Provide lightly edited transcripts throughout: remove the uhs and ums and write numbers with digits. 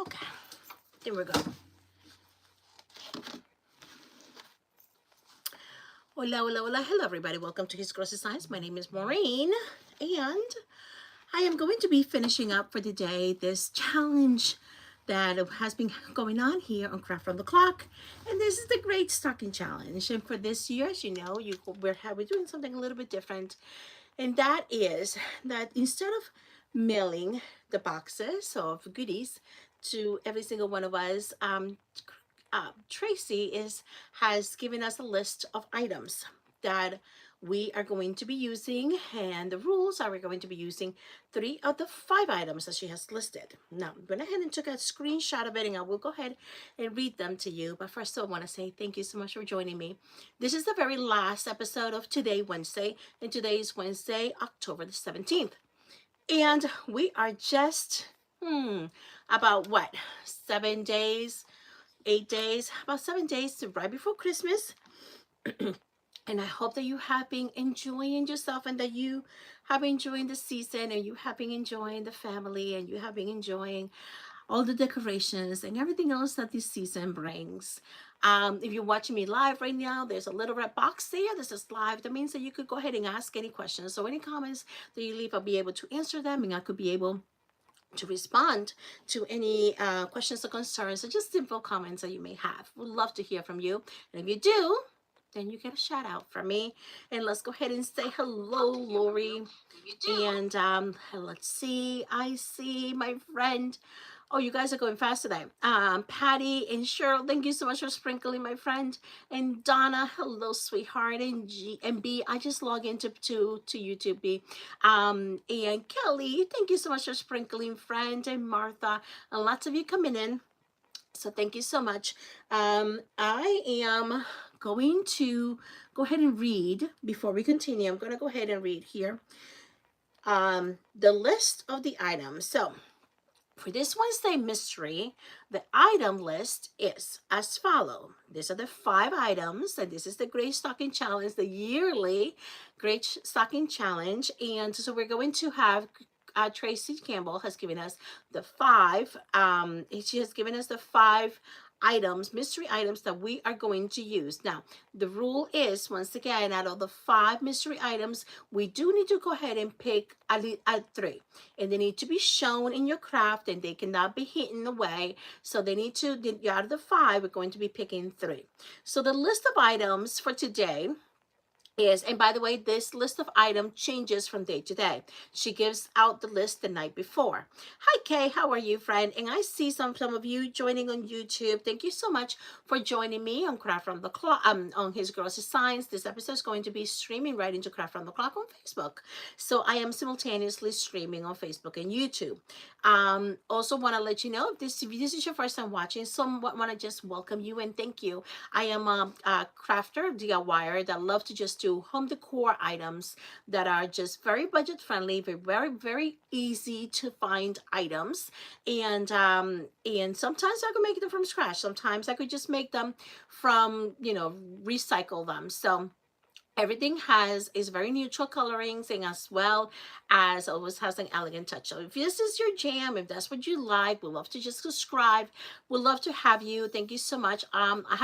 Okay, there we go. Hola, hola, hola. Hello, everybody. Welcome to His Grocery Science. My name is Maureen, and I am going to be finishing up for the day this challenge that has been going on here on Craft on the Clock. And this is the Great Stocking Challenge. And for this year, as you know, we're doing something a little bit different. And that is that instead of mailing the boxes of goodies to every single one of us, Tracy has given us a list of items that we are going to be using, and the rules are we're going to be using 3 of the 5 items that she has listed. Now, I went ahead and took a screenshot of it, and I will go ahead and read them to you. But first, I want to say thank you so much for joining me. This is the very last episode of Today Wednesday, and today is Wednesday, October the 17th. And we are just, about what, 7 days, 8 days, about 7 days to right before Christmas. And I hope that you have been enjoying yourself, and that you have been enjoying the season, and you have been enjoying the family, and you have been enjoying all the decorations and everything else that this season brings. If you're watching me live right now, there's a little red box there that says live. That means that you could go ahead and ask any questions. So any comments that you leave, I'll be able to answer them, and I could be able to respond to any questions or concerns, or just simple comments that you may have. Would love to hear from you. And if you do, then you get a shout out from me. And let's go ahead and say hello, Lori. And let's see. I see my friend. Oh, you guys are going fast today. Patty and Cheryl, thank you so much for sprinkling, my friend. And Donna, hello, sweetheart. And G and B, I just logged into to YouTube, B. And Kelly, thank you so much for sprinkling, friend. And Martha, and lots of you coming in. So thank you so much. I am going to go ahead and read before we continue. I'm going to go ahead and read here the list of the items. So for this Wednesday mystery, the item list is as follows. These are the 5 items, and this is the Great Stocking Challenge, the yearly Great Stocking Challenge. And so we're going to have Tracy Campbell has given us the 5. She has given us the 5 items, mystery items that we are going to use. Now, the rule is, once again, out of the 5 mystery items, we do need to go ahead and pick at 3, and they need to be shown in your craft, and they cannot be hidden away. So they need to, out of the 5, we're going to be picking 3. So the list of items for today is, and by the way, this list of items changes from day to day. She gives out the list the night before. Hi, Kay. How are you, friend? And I see some of you joining on YouTube. Thank you so much for joining me on Craft from the Clock, on His Grocery Science. This episode is going to be streaming right into Craft from the Clock on Facebook. So I am simultaneously streaming on Facebook and YouTube. Also want to let you know, if this is your first time watching, want to just welcome you and thank you. I am a crafter, DIYer, that love to just do home decor items that are just very budget friendly, very, very easy to find items. And sometimes I could make them from scratch. Sometimes I could just make them from, recycle them. So everything is very neutral colorings, and as well as always has an elegant touch. So if this is your jam, if that's what you like, we'd love to just subscribe. We'd love to have you. Thank you so much. I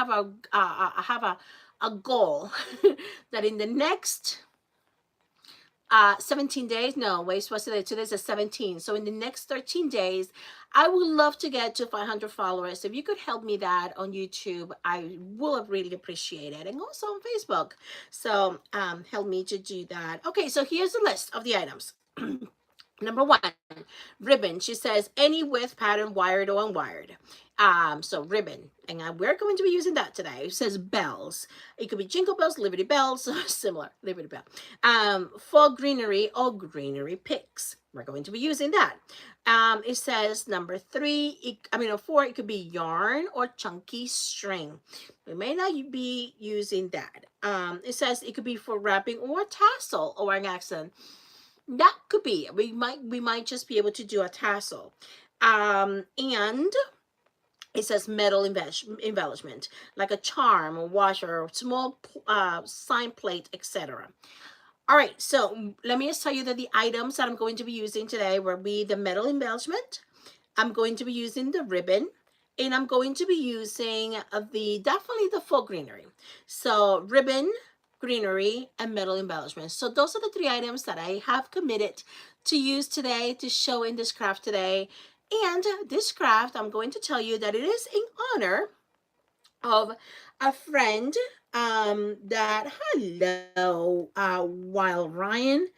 have a goal that in the next 17 days, no, wait, what's today? Today's a 17. So in the next 13 days, I would love to get to 500 followers. If you could help me that on YouTube, I will really appreciate it. And also on Facebook. So help me to do that. Okay, so here's the list of the items. Number 1, ribbon. She says any width, pattern, wired or unwired. So ribbon, and we're going to be using that today. It says bells. It could be jingle bells, Liberty Bells, similar, Liberty Bell. For greenery or greenery picks. We're going to be using that. It says number 3, 4, it could be yarn or chunky string. We may not be using that. It says it could be for wrapping or tassel or an accent. That could be. We might just be able to do a tassel. And it says metal embellishment, like a charm, a washer, small sign plate, etc. All right, so let me just tell you that the items that I'm going to be using today will be the metal embellishment, I'm going to be using the ribbon, and I'm going to be using definitely the faux greenery. So ribbon, greenery, and metal embellishments. So those are the 3 items that I have committed to use today, to show in this craft today. And this craft, I'm going to tell you that it is in honor of a friend, that, hello, while Ryan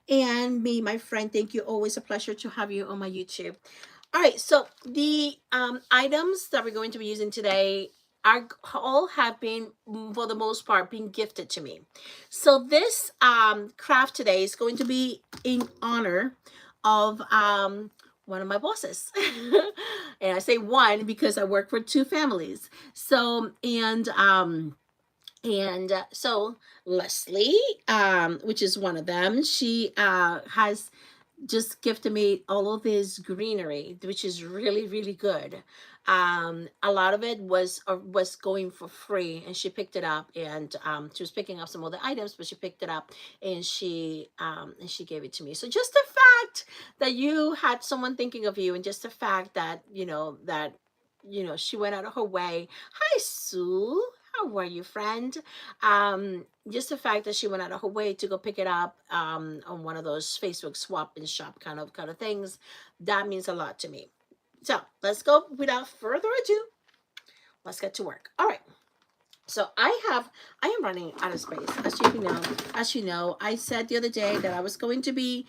and me, my friend, thank you, always a pleasure to have you on my YouTube. All right, so the items that we're going to be using today are all have been, for the most part, being gifted to me. So this craft today is going to be in honor of one of my bosses. And I say one because I work for 2 families. So so Leslie, which is one of them, she has just gifted me all of this greenery, which is really, really good. A lot of it was going for free, and she picked it up, and she was picking up some other items, but she picked it up, and she gave it to me. So just the fact that you had someone thinking of you, and just the fact that she went out of her way. Hi, Sue. How are you, friend? Just the fact that she went out of her way to go pick it up on one of those Facebook swap and shop kind of things, that means a lot to me. So let's go without further ado. Let's get to work. All right. So I am running out of space. As you know, I said the other day that I was going to be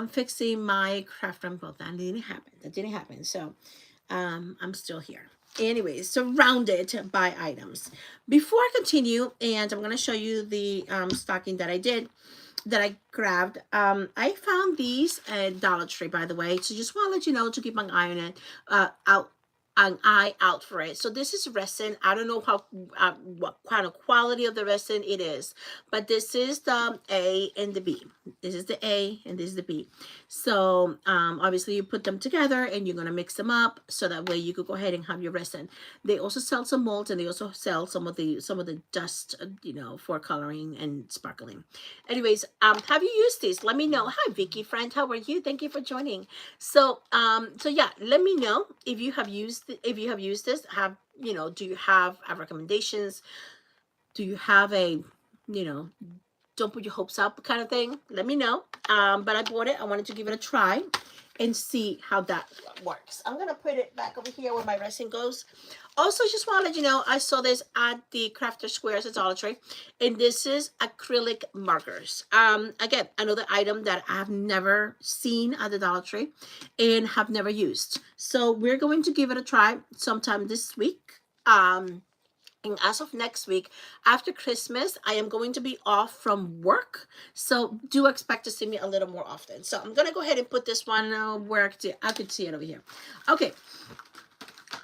fixing my craft room, but that didn't happen. So I'm still here. Anyways, surrounded by items. Before I continue, and I'm going to show you the stocking that I grabbed. I found these at Dollar Tree, by the way. So just want to let you know to keep an eye on it, an eye out for it. So this is resin. I don't know how what kind of quality of the resin it is, but this is the A and the B. This is the A and this is the B. So obviously you put them together and you're gonna mix them up so that way you could go ahead and have your resin. They also sell some molds, and they also sell some of the dust, for coloring and sparkling. Anyways, have you used these? Let me know. Hi, Vicky, friend. How are you? Thank you for joining. So yeah, let me know if you have used this. Do you have recommendations? Do you have a, you know, don't put your hopes up kind of thing? Let me know. But I bought it. I wanted to give it a try and see how that works. I'm gonna put it back over here where my resin goes. Also, just want to let you know, I saw this at the Crafter Squares at Dollar Tree, and this is acrylic markers. Again, another item that I have never seen at the Dollar Tree and have never used. So we're going to give it a try sometime this week. And as of next week, after Christmas, I am going to be off from work. So do expect to see me a little more often. So I'm going to go ahead and put this one where I could see it over here. Okay.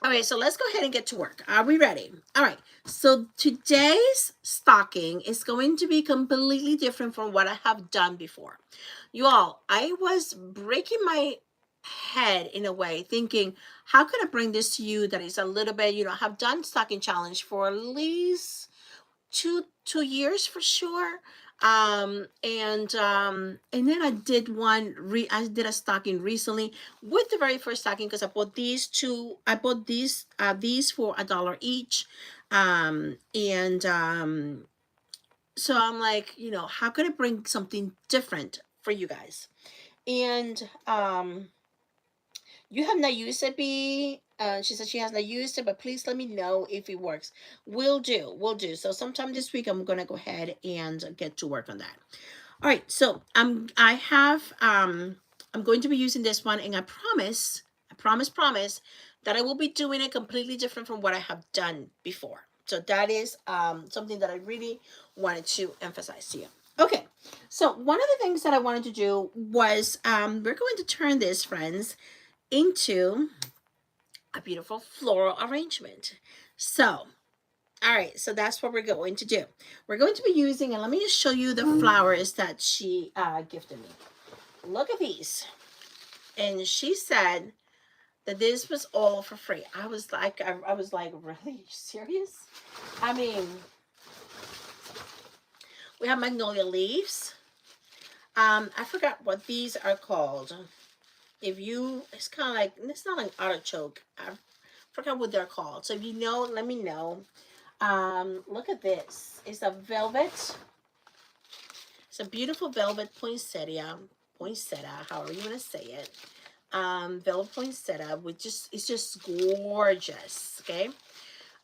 All right, so let's go ahead and get to work. Are we ready? All right, so today's stocking is going to be completely different from what I have done before. You all, I was breaking my head in a way, thinking, how can I bring this to you that is a little bit, I have done stocking challenge for at least two years for sure. And then I did I did a stocking recently with the very first stocking, because I bought these for $1 each. So I'm like, how could I bring something different for you guys? And you have not used it, B. She said she has not used it, but please let me know if it works. Will do. So sometime this week, I'm gonna go ahead and get to work on that. All right. So I'm going to be using this one, and I promise that I will be doing it completely different from what I have done before. So that is something that I really wanted to emphasize to you. Okay. So one of the things that I wanted to do was we're going to turn this, friends, into a beautiful floral arrangement. So, all right, so that's what we're going to do. We're going to be using, and let me just show you the flowers that she gifted me. Look at these. And she said that this was all for free. I was like, really serious? I mean, we have magnolia leaves. I forgot what these are called. If you, it's kind of like, it's not an artichoke. I forgot what they're called. So if you know, let me know. Look at this. It's a velvet. It's a beautiful velvet poinsettia. Poinsettia, however you want to say it. Velvet poinsettia, which just, it's just gorgeous. Okay.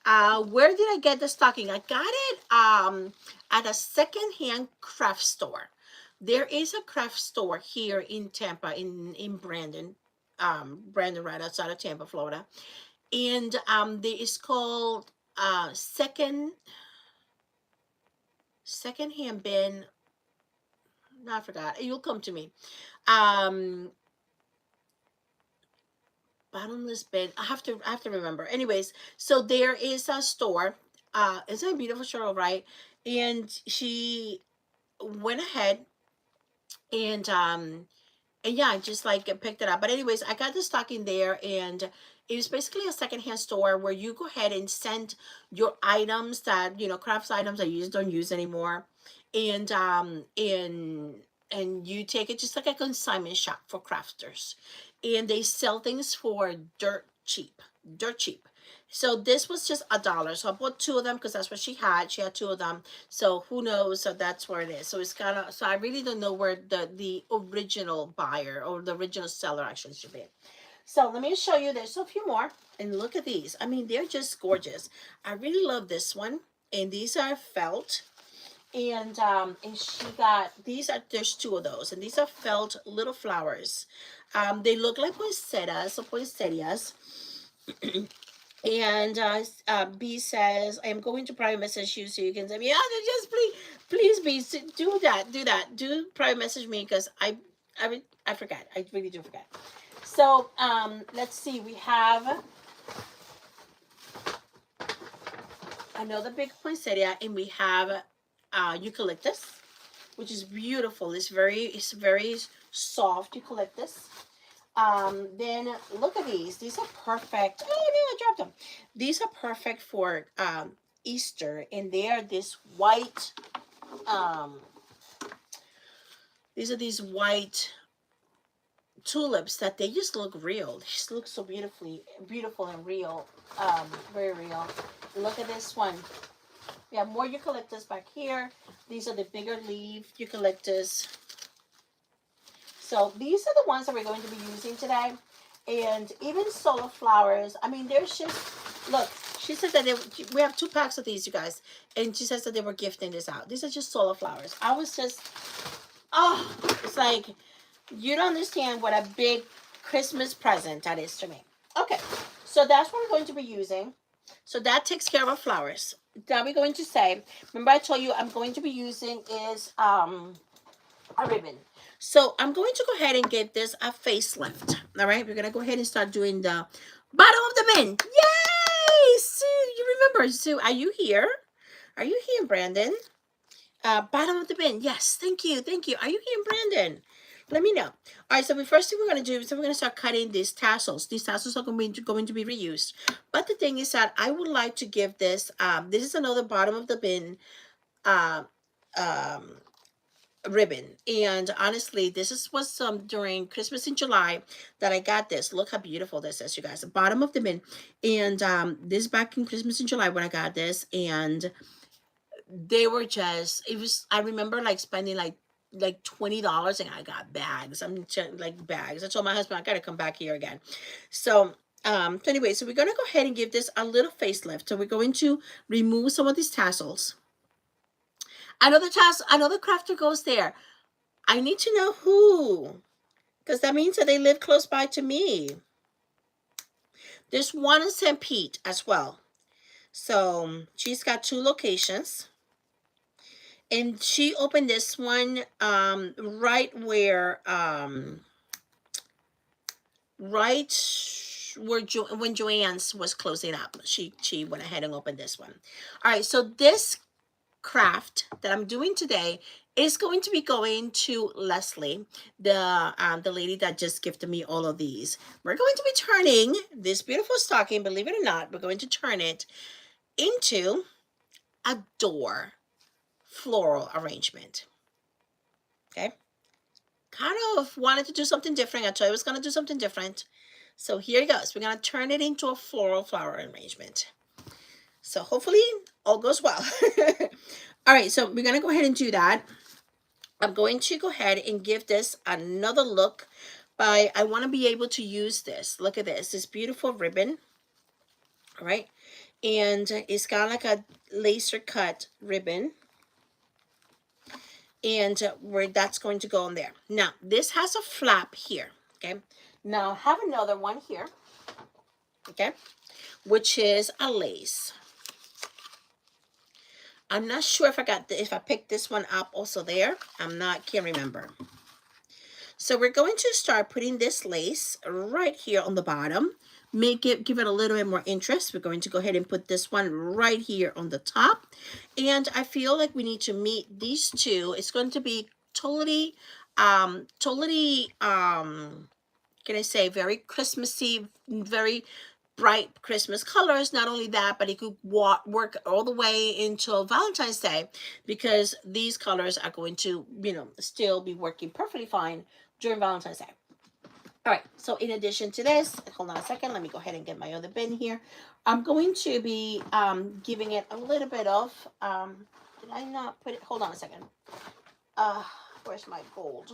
Where did I get the stocking? I got it at a secondhand craft store. There is a craft store here in Tampa, in Brandon, Brandon, right outside of Tampa, Florida, and there is called secondhand bin. No, I forgot. You'll come to me. Um, Bottomless bin. I have to remember. Anyways, so there is a store. It's a beautiful store, right? And she went ahead and yeah, just like picked it up. But anyways, I got the stocking there, and it was basically a secondhand store where you go ahead and send your items that, crafts items that you just don't use anymore, and you take it just like a consignment shop for crafters, and they sell things for dirt cheap. So this was just $1. So I bought two of them because that's what she had. She had two of them. So who knows? So that's where it is. So it's kind of, so I really don't know where the original buyer or the original seller actually should be. So let me show you. There's a few more, and look at these. I mean, they're just gorgeous. I really love this one, and these are felt. And she got, these are, there's two of those, and these are felt little flowers. They look like poinsettias or poinsettias. And B says, I am going to private message you so you can send me. Yeah, just please, B, do private message me, because I forgot. I really do forget. So let's see. We have another big poinsettia, and we have eucalyptus, which is beautiful. It's very soft eucalyptus. Then look at these. These are perfect. Oh no, I dropped them. These are perfect for Easter, and they are this white. Um, these are these white tulips that they just look real. They just look so beautiful and real. Very real. Look at this one. We have more eucalyptus back here. These are the bigger leaf eucalyptus. So these are the ones that we're going to be using today. And even solar flowers. I mean, there's just, look, she said that we have 2 packs of these, you guys. And she says that they were gifting this out. These are just solar flowers. I was just, oh, it's like, you don't understand what a big Christmas present that is to me. Okay, so that's what we're going to be using. So that takes care of our flowers. Now we're going to say, remember I told you I'm going to be using is a ribbon. So I'm going to go ahead and get this a facelift. All right, we're going to go ahead and start doing the bottom of the bin. Yay! Sue, you remember. Sue, are you here? Are you here, Brandon? Bottom of the bin. Yes, thank you. Thank you. Are you here, Brandon? Let me know. All right, so the first thing we're going to do is we're going to start cutting these tassels. These tassels are going to be reused. But the thing is that I would like to give this, this is another bottom of the bin uh, um, ribbon. And honestly, was some during Christmas in July that I got this. Look how beautiful this is, you guys. The bottom of the bin. And this back in Christmas in July when I got this. And they were just, it was, I remember like spending like $20, and I got bags. Like bags. I told my husband I gotta come back here again. So anyway, so we're gonna go ahead and give this a little facelift. So we're going to remove some of these tassels. Another crafter goes there. I need to know who, because that means that they live close by to me. There's one in St. Pete as well. So she's got 2 locations. And she opened this one right where when Joann's was closing up. She went ahead and opened this one. All right, so this craft that I'm doing today is going to be going to Leslie, the lady that just gifted me all of these. We're going to be turning this beautiful stocking, believe it or not, we're going to turn it into a door floral arrangement. Okay, kind of wanted to do something different. I told you I was going to do something different. So here it goes. We're going to turn it into a floral flower arrangement. So hopefully all goes well. All right, so we're going to go ahead and do that. I'm going to go ahead and give this another look by, I want to be able to use this. Look at this beautiful ribbon. All right. And it's got like a laser cut ribbon. And where that's going to go on there. Now, this has a flap here. Okay. Now, I have another one here. Okay. Which is a lace. I'm not sure if I picked this one up also there. Can't remember. So we're going to start putting this lace right here on the bottom. Give it a little bit more interest. We're going to go ahead and put this one right here on the top. And I feel like we need to meet these two. It's going to be totally, can I say, very Christmassy, very bright Christmas colors. Not only that, but it could work all the way until Valentine's Day, because these colors are going to, still be working perfectly fine during Valentine's Day. All right, so in addition to this, hold on a second, let me go ahead and get my other bin here. I'm going to be giving it a little bit of, did I not put it, hold on a second. Where's my gold?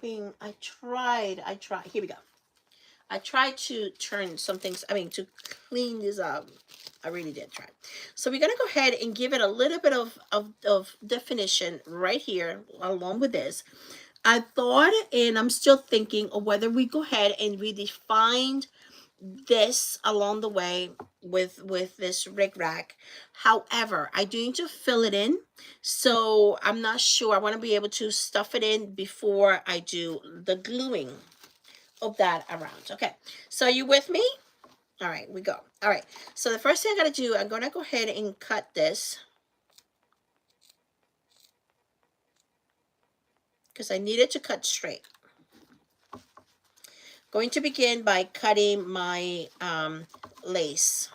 I tried, here we go. I tried to turn some things, to clean this up. I really did try. So we're going to go ahead and give it a little bit of definition right here along with this. I thought, and I'm still thinking of whether we go ahead and we define this along the way with this rag. However, I do need to fill it in. So I'm not sure. I want to be able to stuff it in before I do the gluing of that around. Okay, so are you with me? All right, we go. All right, so the first thing I got to do, I'm going to go ahead and cut this because I need it to cut straight. Going to begin by cutting my lace.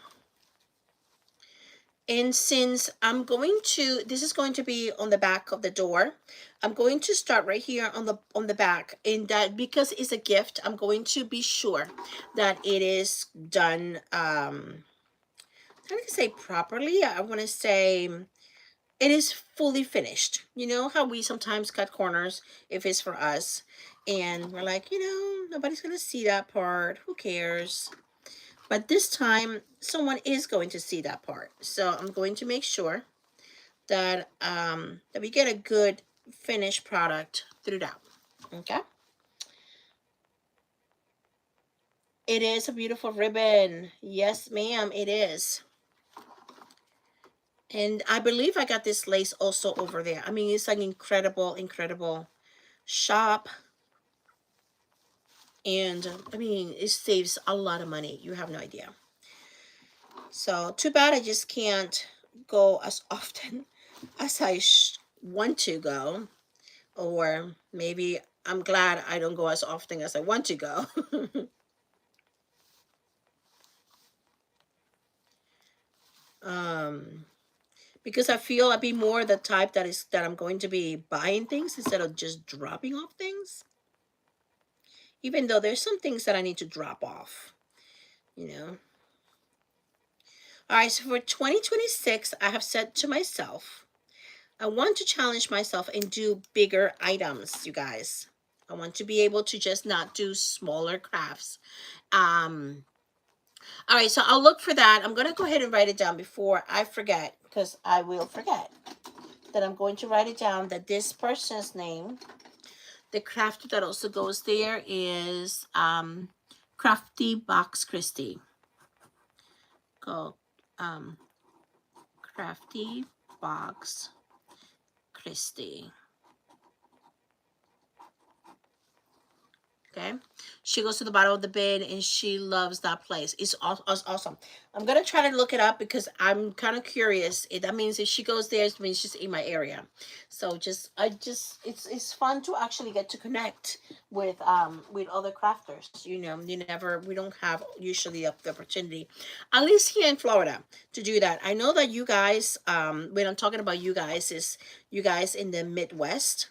And since this is going to be on the back of the door, I'm going to start right here on the back. And that, because it's a gift, I'm going to be sure that it is done, I'm going to say properly. I want to say it is fully finished. You know how we sometimes cut corners if it's for us, and we're like, nobody's going to see that part. Who cares? But this time, someone is going to see that part. So I'm going to make sure that that we get a good finished product throughout. Okay. It is a beautiful ribbon. Yes, ma'am, it is. And I believe I got this lace also over there. It's an incredible, incredible shop. And it saves a lot of money. You have no idea. So too bad I just can't go as often as I want to go. Or maybe I'm glad I don't go as often as I want to go. Because I feel I'd be more the type that I'm going to be buying things instead of just dropping off things. Even though there's some things that I need to drop off, All right, so for 2026, I have said to myself, I want to challenge myself and do bigger items, you guys. I want to be able to just not do smaller crafts. All right, so I'll look for that. I'm going to go ahead and write it down before I forget, because I will forget that I'm going to write it down, that this person's name, the craft that also goes there is Crafty Box Christie. Go Crafty Box Christie. Okay, she goes to the bottom of the bin and she loves that place. It's awesome. I'm gonna try to look it up because I'm kind of curious. That means if she goes there, it means she's in my area. So it's fun to actually get to connect with other crafters. We don't have usually the opportunity, at least here in Florida, to do that. I know that you guys, when I'm talking about you guys, is you guys in the Midwest.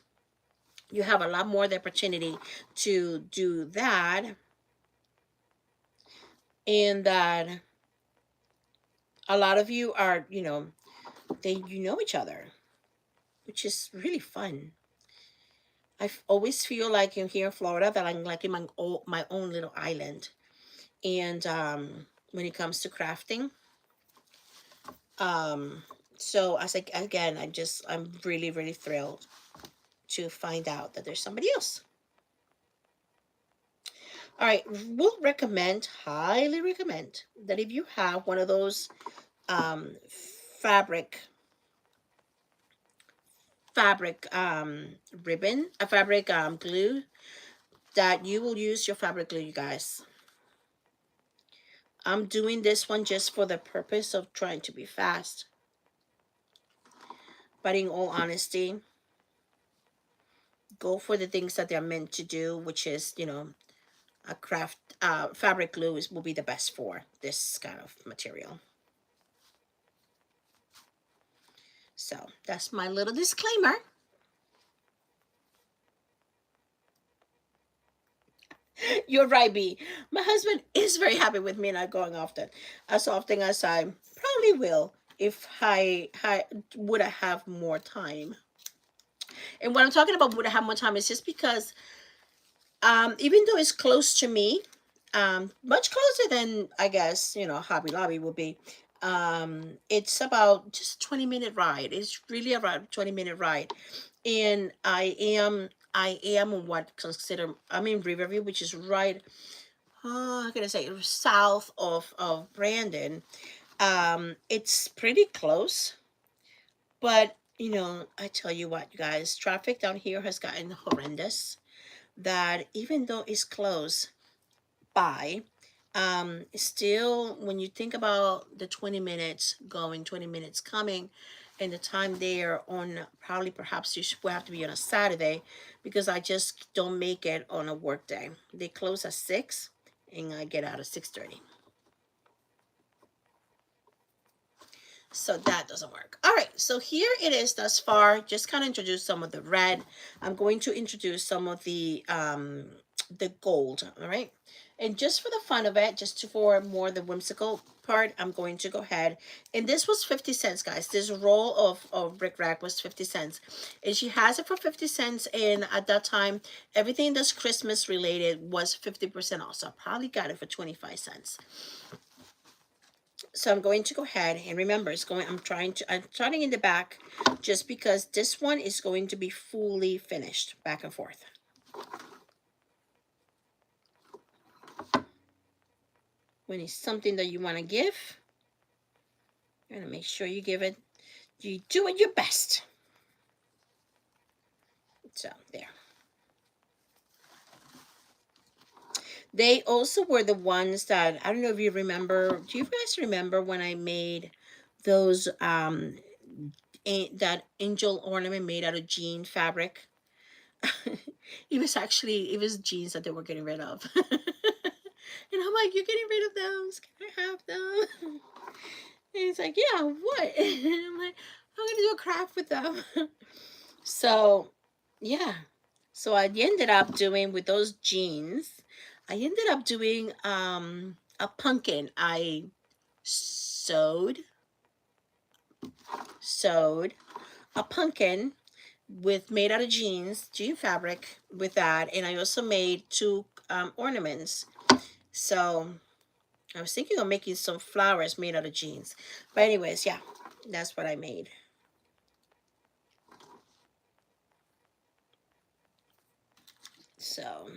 You have a lot more the opportunity to do that, and that a lot of you are, you know each other, which is really fun. Always feel like in here in Florida that I'm like in my own little island. And when it comes to crafting, um, so as like again, I'm really really thrilled to find out that there's somebody else. All right, we'll recommend, highly recommend that if you have one of those um, fabric fabric ribbon, a fabric glue, that you will use your fabric glue, you guys. I'm doing this one just for the purpose of trying to be fast. But in all honesty, go for the things that they're meant to do, which is, a craft fabric glue will be the best for this kind of material. So that's my little disclaimer. You're right, B. My husband is very happy with me not going often, as often as I probably will if I would I have more time. And what I'm talking about would I have more time is just because even though it's close to me, much closer than I guess, Hobby Lobby will be. It's about just a 20-minute ride. It's really around 20-minute ride. And I am what consider I'm in Riverview, which is right how can I say, south of Brandon. It's pretty close, but I tell you what, you guys, traffic down here has gotten horrendous. That even though it's close by, still, when you think about the 20 minutes going, 20 minutes coming, and the time there on probably perhaps will have to be on a Saturday, because I just don't make it on a work day. They close at 6 and I get out at 6:30. So that doesn't work. All right, so here it is thus far. Just kind of introduce some of the red. I'm going to introduce some of the gold. All right, and just for the fun of it, for more the whimsical part, I'm going to go ahead, and this was 50 cents, guys. This roll of bric rack was 50 cents, and she has it for 50 cents. And at that time, everything that's Christmas related was 50% off, so I probably got it for 25 cents. So I'm going to go ahead and remember, I'm starting in the back just because this one is going to be fully finished back and forth. When it's something that you want to give, you're going to make sure you do it your best. So there. They also were the ones that, I don't know if you remember, do you guys remember when I made those, that angel ornament made out of jean fabric? It was jeans that they were getting rid of. And I'm like, you're getting rid of those? Can I have them? And he's like, yeah, what? And I'm like, I'm gonna do a craft with them. So yeah. So I ended up doing with those jeans, I ended up doing a pumpkin. I sewed sewed a pumpkin with made out of jean fabric with that, and I also made two ornaments. So I was thinking of making some flowers made out of jeans, but anyways, yeah, that's what I made. So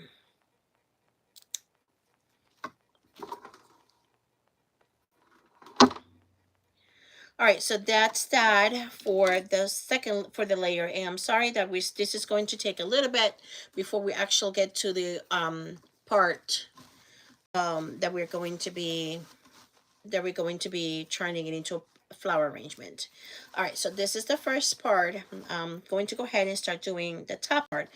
all right, so that's that for the layer. And I'm sorry that this is going to take a little bit before we actually get to the part that we're going to be turning it into a flower arrangement. All right, so this is the first part. I'm going to go ahead and start doing the top part.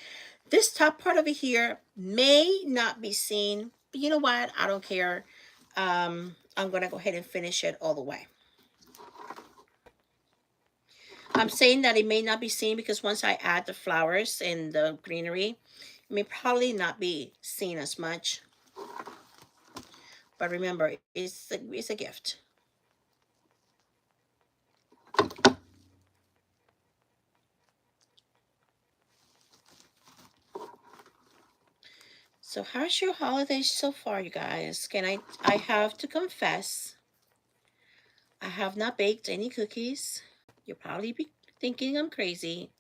This top part over here may not be seen, but you know what? I don't care. I'm going to go ahead and finish it all the way. I'm saying that it may not be seen because once I add the flowers and the greenery, it may probably not be seen as much. But remember, it's a gift. So how's your holidays so far, you guys? I have to confess, I have not baked any cookies. You'll probably be thinking I'm crazy,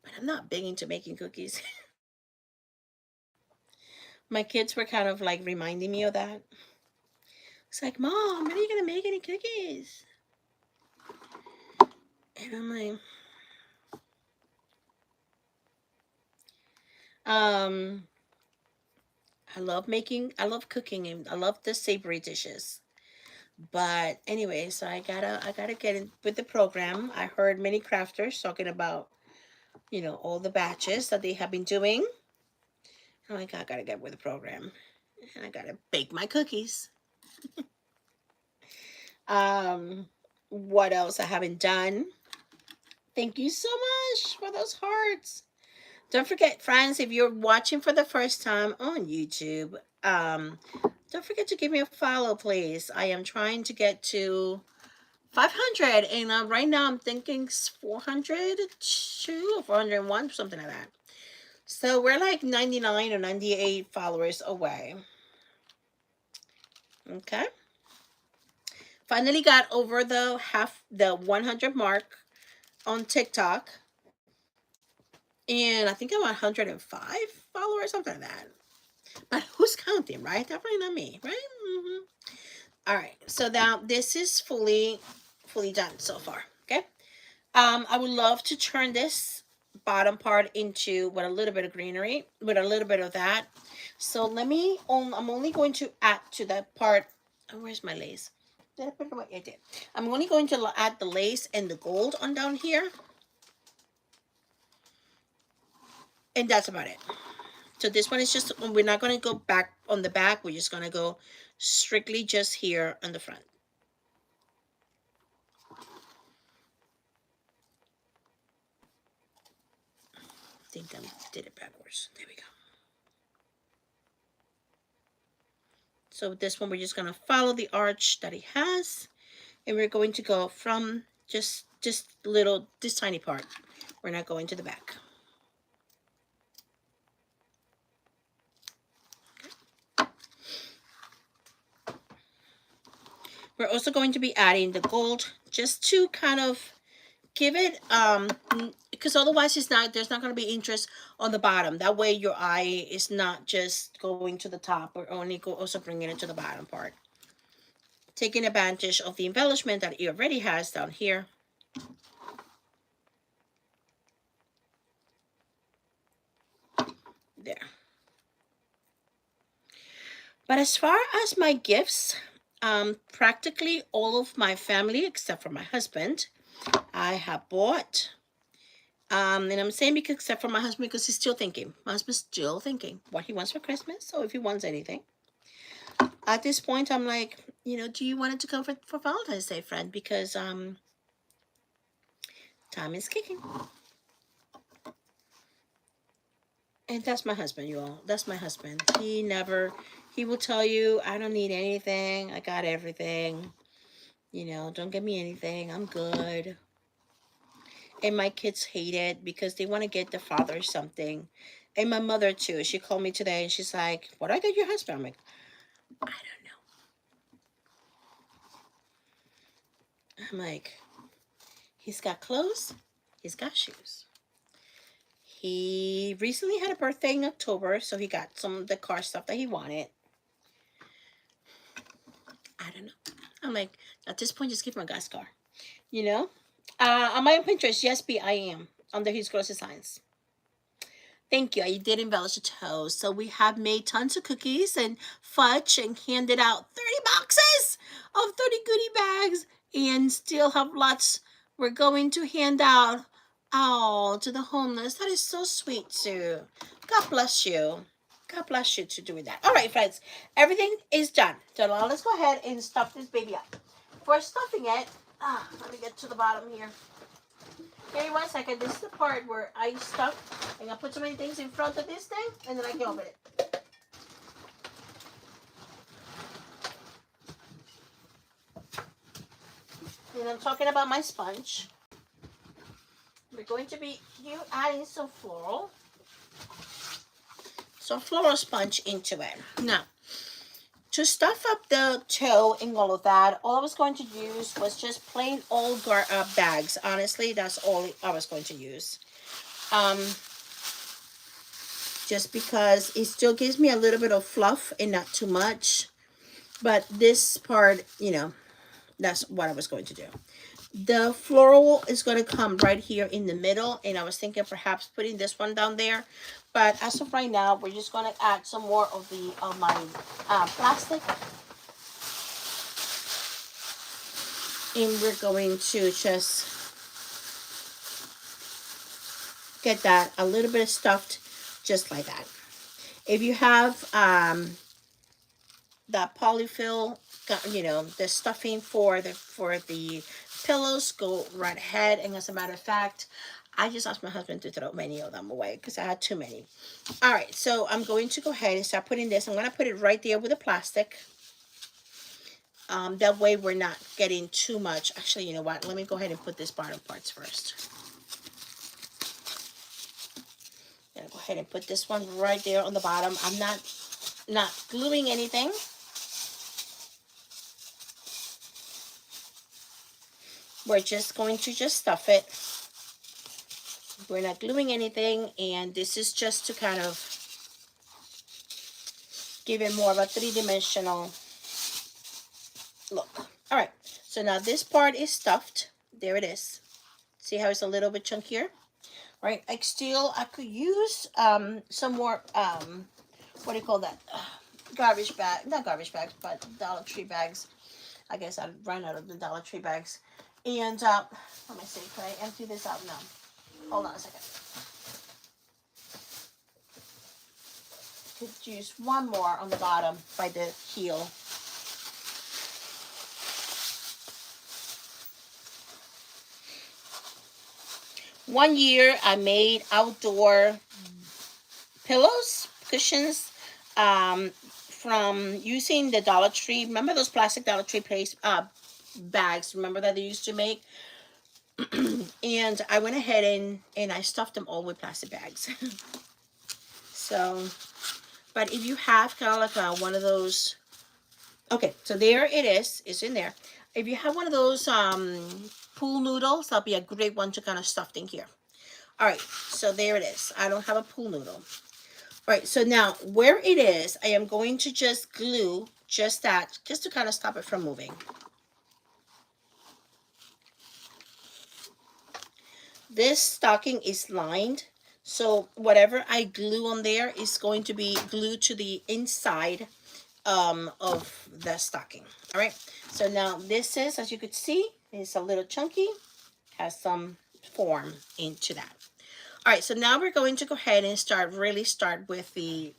but I'm not big into making cookies. My kids were kind of like reminding me of that. It's like, Mom, when are you gonna make any cookies? And I'm like, um, I love cooking, and I love the savory dishes. But anyway, so I gotta get in with the program. I heard many crafters talking about, all the batches that they have been doing. I'm like, I gotta get with the program, and I gotta bake my cookies. Um, what else I haven't done? Thank you so much for those hearts. Don't forget, friends, if you're watching for the first time on YouTube, don't forget to give me a follow, please. I am trying to get to 500, and right now I'm thinking 402 or 401, something like that. So we're like 99 or 98 followers away. Okay. Finally got over the 100 mark on TikTok. And I think I'm 105 followers, something like that. But who's counting, right? Definitely not me, right? Mm-hmm. All right. So now this is fully done so far. Okay. I would love to turn this bottom part into with a little bit of greenery, with a little bit of that. So I'm only going to add to that part. Oh, where's my lace? Did I put it away? I did. I'm only going to add the lace and the gold on down here. And that's about it. So this one is just, we're not going to go back on the back. We're just going to go strictly just here on the front. I think I did it backwards. There we go. So this one, we're just going to follow the arch that he has. And we're going to go from just this tiny part. We're not going to the back. We're also going to be adding the gold just to kind of give it because otherwise there's not going to be interest on the bottom. That way your eye is not just going to the top, or also bringing it to the bottom part, taking advantage of the embellishment that it already has down here. There. But as far as my gifts, practically all of my family except for my husband, I have bought. And I'm saying because except for my husband, because he's still thinking. My husband's still thinking what he wants for Christmas. So if he wants anything, at this point, I'm like, do you want it to come for Valentine's Day, friend? Because time is kicking. And that's my husband, you all. That's my husband. He will tell you, I don't need anything. I got everything. Don't give me anything. I'm good. And my kids hate it because they want to get the father something. And my mother too. She called me today and she's like, what do I get your husband? I'm like, I don't know. I'm like, he's got clothes, he's got shoes. He recently had a birthday in October, so he got some of the car stuff that he wanted. I don't know. I'm like, at this point, just give him a gas car. Am I on Pinterest? Yes, I am. Under his grocery signs. Thank you. I did embellish the toast. So we have made tons of cookies and fudge and handed out 30 boxes of 30 goodie bags and still have lots we're going to hand out to the homeless. That is so sweet too. God bless you. God bless you to do that. All right, friends. Everything is done. So now let's go ahead and stuff this baby up. For stuffing it, let me get to the bottom here. Okay, 1 second. This is the part where I stuck. I'm gonna put so many things in front of this thing, and then I can open it. And I'm talking about my sponge. We're going to be adding some floral sponge into it. Now, to stuff up the toe and all of that, all I was going to use was just plain old bags. Honestly, that's all I was going to use. Just because it still gives me a little bit of fluff and not too much. But this part, you know, that's what I was going to do. The floral is going to come right here in the middle, and I was thinking perhaps putting this one down there, but as of right now, we're just going to add some more of the my plastic, and we're going to just get that a little bit stuffed just like that. If you have that polyfill, you know, the stuffing for the pillows, go right ahead. And as a matter of fact, I just asked my husband to throw many of them away because I had too many. All right, so I'm going to go ahead and start putting this. I'm going to put it right there with the plastic. That way we're not getting too much. Actually, you know what? Let me go ahead and put this bottom parts first. I'm going to go ahead and put this one right there on the bottom. I'm not gluing anything. We're just going to just stuff it. We're not gluing anything, and this is just to kind of give it more of a three-dimensional look. All right, so now this part is stuffed. There it is. See how it's a little bit chunkier? All right, I could use some more, what do you call that? Garbage bag, not garbage bags, but Dollar Tree bags. I guess I ran out of the Dollar Tree bags. And let me see, can I empty this out now? Hold on a second. Could use one more on the bottom by the heel. One year I made outdoor pillows, cushions, from using the Dollar Tree. Remember those plastic Dollar Tree bags? Remember that they used to make? And I went ahead and I stuffed them all with plastic bags. So, but if you have kind of like one of those, okay, so there it is. It's in there. If you have one of those pool noodles, that'll be a great one to kind of stuff in here. All right, so there it is. I don't have a pool noodle. All right, so now where it is, I am going to just glue just that, just to kind of stop it from moving. This stocking is lined, so whatever I glue on there is going to be glued to the inside of the stocking. All right, so now this is, as you could see, it's a little chunky, has some form into that. All right, so now we're going to go ahead and start with my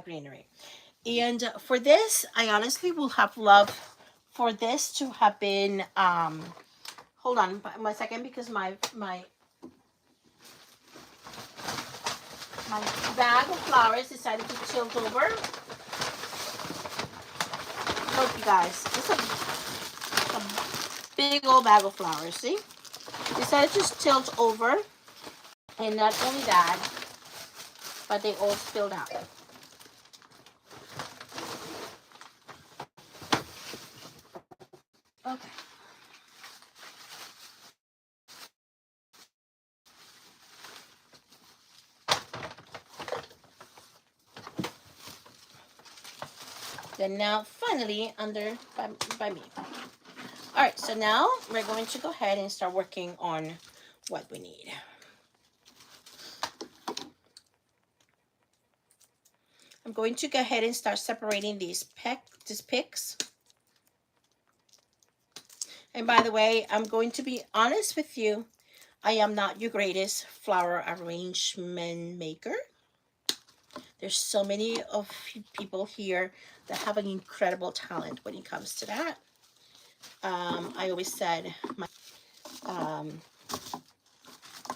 greenery. And for this, I honestly will have loved for this to have been hold on one second, because my bag of flowers decided to tilt over. Look, you guys, it's a big old bag of flowers. See, decided to tilt over, and not only that, but they all spilled out. Okay. Then now finally under by me. All right, so now we're going to go ahead and start working on what we need. I'm going to go ahead and start separating these picks. And by the way, I'm going to be honest with you. I am not your greatest flower arrangement maker. There's so many of people here that have an incredible talent when it comes to that. I always said Um,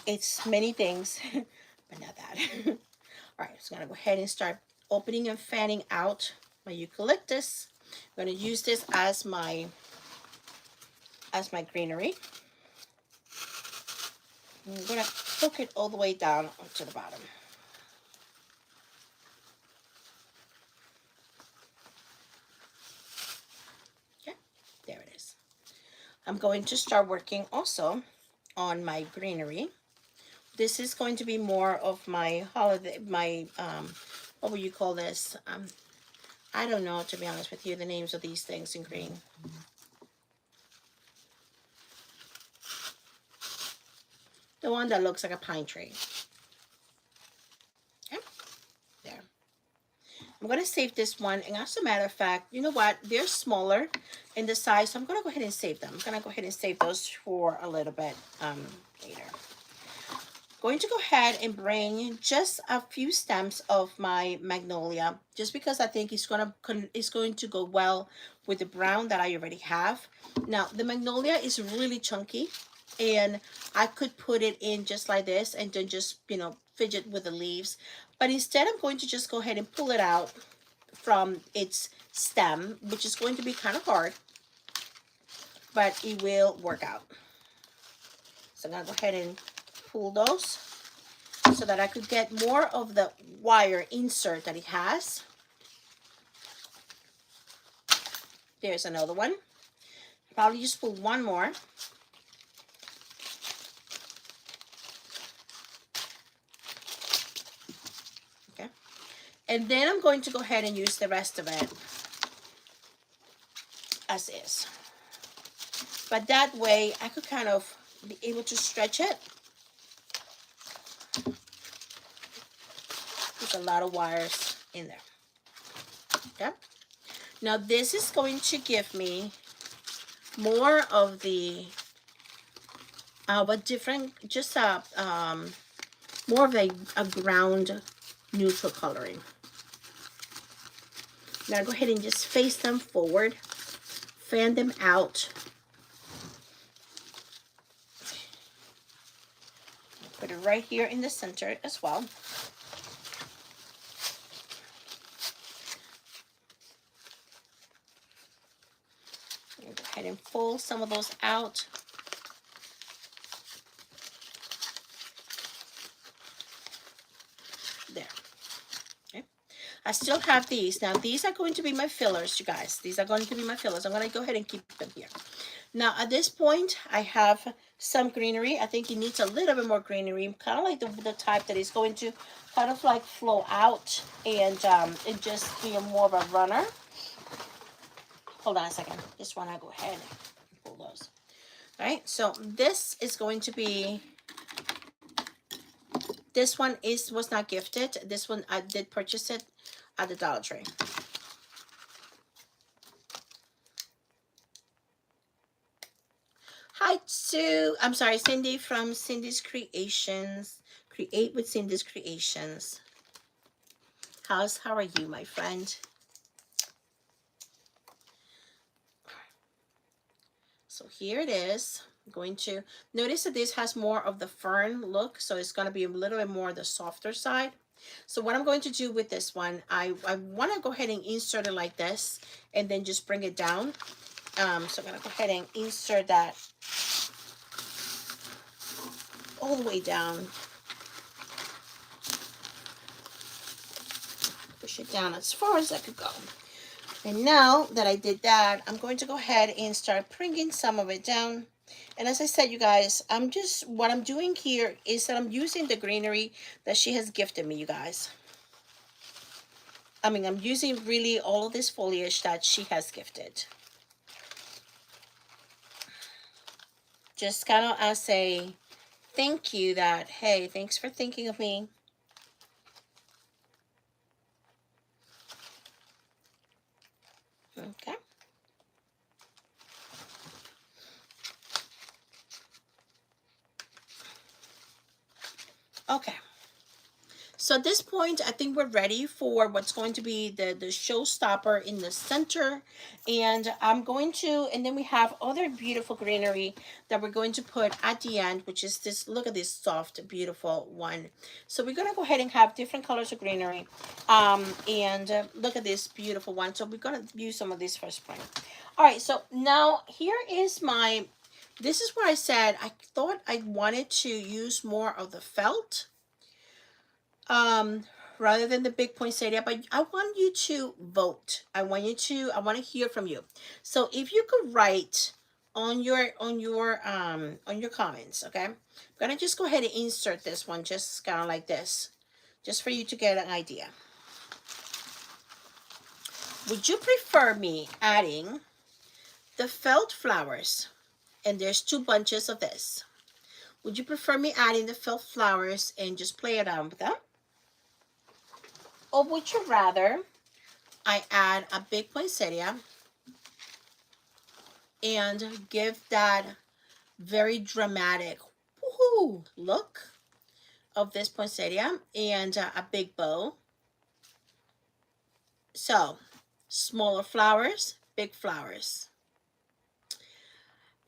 it's many things, but not that. All right, so I'm gonna go ahead and start opening and fanning out my eucalyptus. I'm gonna use this as my greenery. I'm gonna hook it all the way down to the bottom. Okay, there it is. I'm going to start working also on my greenery. This is going to be more of my holiday, my, what would you call this? I don't know, to be honest with you, the names of these things in green. The one that looks like a pine tree. Okay, there. I'm going to save this one. And as a matter of fact, you know what? They're smaller in the size, so I'm going to go ahead and save them. I'm going to go ahead and save those for a little bit later. Going to go ahead and bring just a few stems of my magnolia, just because I think it's going to go well with the brown that I already have. Now the magnolia is really chunky, and I could put it in just like this and then just, you know, fidget with the leaves, but instead I'm going to just go ahead and pull it out from its stem, which is going to be kind of hard, but it will work out. So I'm gonna go ahead and pull those so that I could get more of the wire insert that it has. There's another one. Probably just pull one more. Okay. And then I'm going to go ahead and use the rest of it as is. But that way I could kind of be able to stretch it. There's a lot of wires in there. Okay. Now this is going to give me more of the but different, just more of a ground neutral coloring. Now go ahead and just face them forward, fan them out. Put it right here in the center as well. Go ahead and fold some of those out. There. Okay. I still have these. Now these are going to be my fillers, you guys. These are going to be my fillers. I'm going to go ahead and keep them here. Now at this point I have some greenery. I think it needs a little bit more greenery, kind of like the type that is going to kind of like flow out and just be more of a runner. Hold on a second. Just want to go ahead and pull those. All right, so this is going to be, this one was not gifted. This one I did purchase it at the Dollar Tree. Hi, Sue. I'm sorry, Cindy from Cindy's Creations. Create with Cindy's Creations. How are you, my friend? So here it is. I'm going to notice that this has more of the fern look, so it's going to be a little bit more the softer side. So what I'm going to do with this one, I want to go ahead and insert it like this and then just bring it down. So I'm going to go ahead and insert that all the way down. Push it down as far as I could go. And now that I did that, I'm going to go ahead and start bringing some of it down. And as I said, you guys, what I'm doing here is that I'm using the greenery that she has gifted me, you guys. I mean, I'm using really all of this foliage that she has gifted. Just kind of as a thank you that, hey, thanks for thinking of me. Okay. Okay. So at this point, I think we're ready for what's going to be the showstopper in the center. And I'm going to, and then we have other beautiful greenery that we're going to put at the end, which is this, look at this soft, beautiful one. So we're going to go ahead and have different colors of greenery. And look at this beautiful one. So we're going to use some of this for spring. All right, so now here is my, this is where I said I thought I wanted to use more of the felt rather than the big poinsettia, but I want you to vote. I want to hear from you. So if you could write on your comments, okay? I'm gonna just go ahead and insert this one just kind of like this, just for you to get an idea. Would you prefer me adding the felt flowers? And there's 2 bunches of this. Would you prefer me adding the felt flowers and just play around with them? Or would you rather I add a big poinsettia and give that very dramatic woohoo look of this poinsettia and a big bow? So, smaller flowers, big flowers.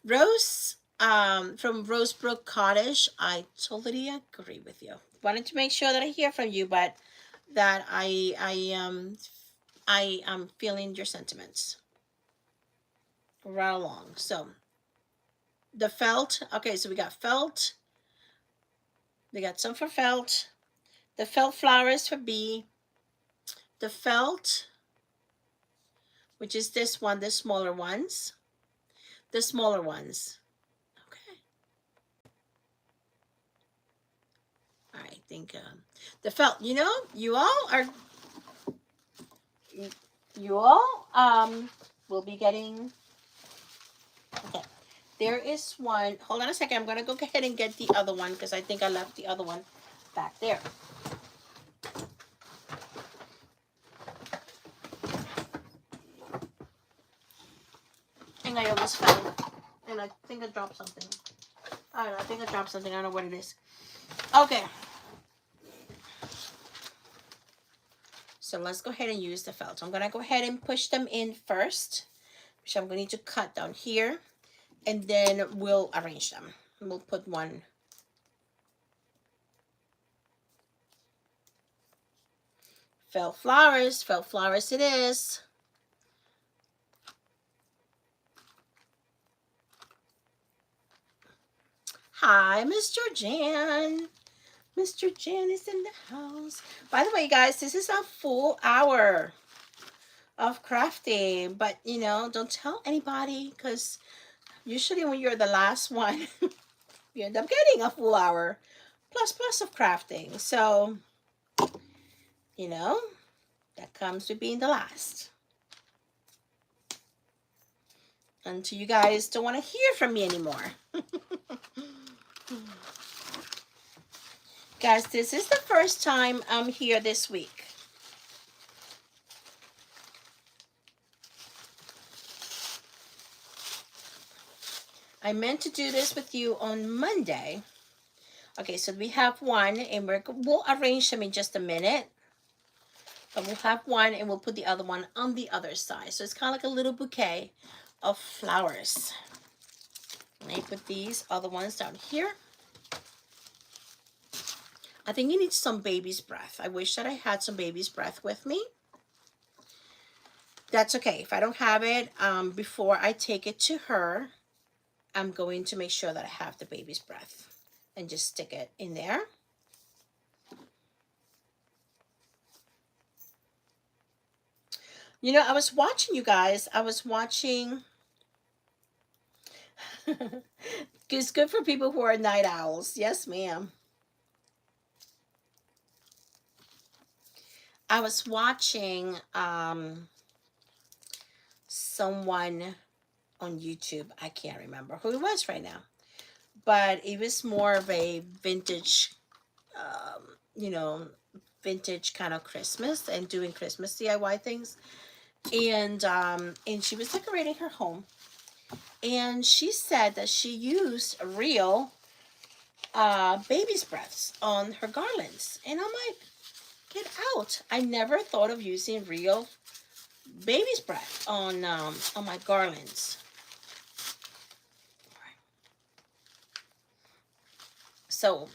Rose from Rosebrook Cottage, I totally agree with you. Wanted to make sure that I hear from you, but that I am feeling your sentiments right along. So the felt, okay, so we got felt, we got some for felt, the felt flowers for B, the felt, which is this one, the smaller ones, okay. I think the felt, you know, you all will be getting, okay. There is one, hold on a second, I'm gonna go ahead and get the other one because I think I left the other one back there. And I almost fell, and I think I dropped something. I don't know, I think I dropped something, I don't know what it is. Okay. So let's go ahead and use the felt. I'm gonna go ahead and push them in first, which I'm going to cut down here, and then we'll arrange them. We'll put one. Felt flowers it is. Hi, Mr. Jan. Mr. Jan is in the house. By the way, guys, this is a full hour of crafting, but you know, don't tell anybody because usually when you're the last one, you end up getting a full hour plus of crafting. So, you know, that comes with being the last. Until you guys don't want to hear from me anymore. Guys, this is the first time I'm here this week. I meant to do this with you on Monday. Okay, so we have one, and we'll arrange them in just a minute. But we'll have one, and we'll put the other one on the other side. So it's kind of like a little bouquet of flowers. Let me put these other ones down here. I think it needs some baby's breath. I wish that I had some baby's breath with me. That's okay. If I don't have it, before I take it to her, I'm going to make sure that I have the baby's breath and just stick it in there. You know, I was watching you guys. I was watching. It's good for people who are night owls. Yes, ma'am. I was watching someone on YouTube. I can't remember who it was right now, but it was more of a vintage, you know, vintage kind of Christmas and doing Christmas DIY things. And she was decorating her home, and she said that she used real baby's breaths on her garlands. And I'm like, it out. I never thought of using real baby's breath on my garlands. So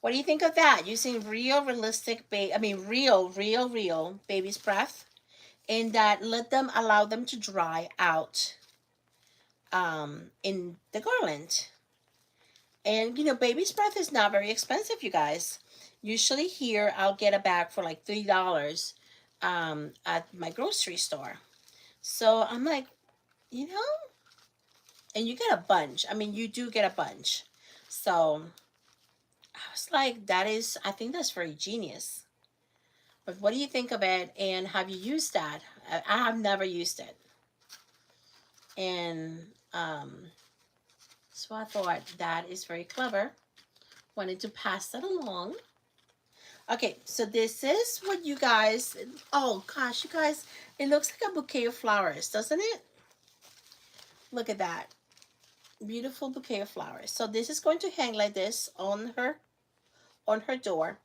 what do you think of that? Using real realistic real baby's breath, and that allow them to dry out in the garland. And you know, baby's breath is not very expensive, you guys. Usually here I'll get a bag for like $3 at my grocery store. So I'm like, you know, and you get a bunch. I mean, you do get a bunch. So I was like, I think that's very genius. But what do you think of it? And have you used that? I have never used it. And so I thought that is very clever. Wanted to pass that along. Okay, so this is what you guys, oh gosh, you guys, it looks like a bouquet of flowers, doesn't it? Look at that. Beautiful bouquet of flowers. So this is going to hang like this on her door.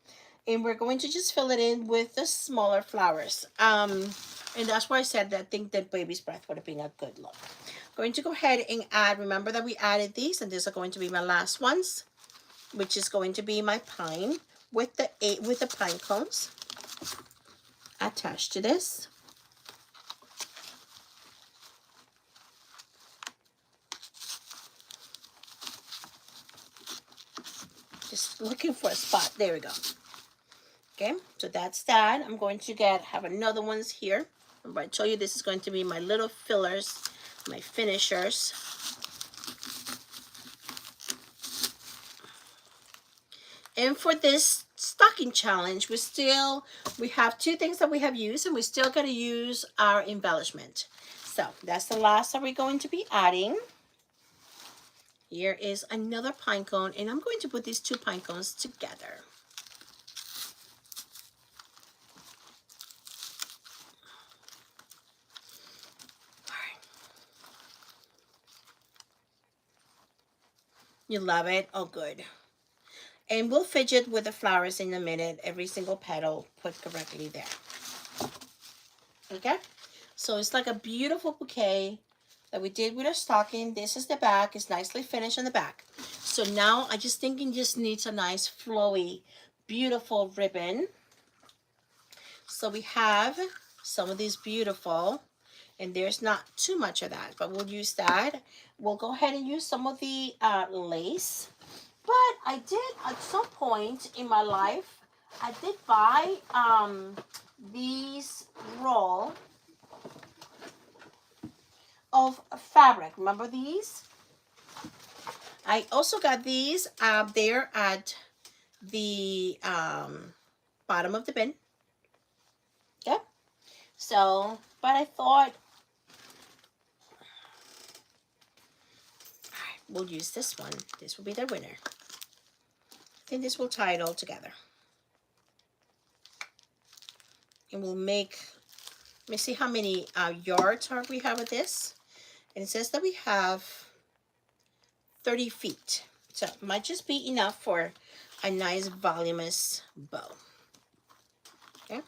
And we're going to just fill it in with the smaller flowers. And that's why I said that I think that baby's breath would have been a good look. Going to go ahead and add, remember that we added these, and these are going to be my last ones, which is going to be my pine with the pine cones attached to this. Just looking for a spot. There we go. Okay, so that's that. I'm going to have another ones here. I told you this is going to be my little fillers, my finishers. And for this stocking challenge, we have two things that we have used, and we still got to use our embellishment. So that's the last that we're going to be adding. Here is another pine cone, and I'm going to put these two pine cones together. You love it? Oh, good. And we'll fidget with the flowers in a minute. Every single petal put correctly there. Okay? So it's like a beautiful bouquet that we did with our stocking. This is the back. It's nicely finished on the back. So now I just think it just needs a nice flowy, beautiful ribbon. So we have some of these beautiful, and there's not too much of that, but we'll use that. We'll go ahead and use some of the lace. But I did, at some point in my life, I did buy these roll of fabric. Remember these? I also got these there at the bottom of the bin. Okay. So, but I thought, we'll use this one. This will be the winner. I think this will tie it all together. And we'll make, let me see how many yards we have with this. And it says that we have 30 feet. So it might just be enough for a nice voluminous bow. Okay.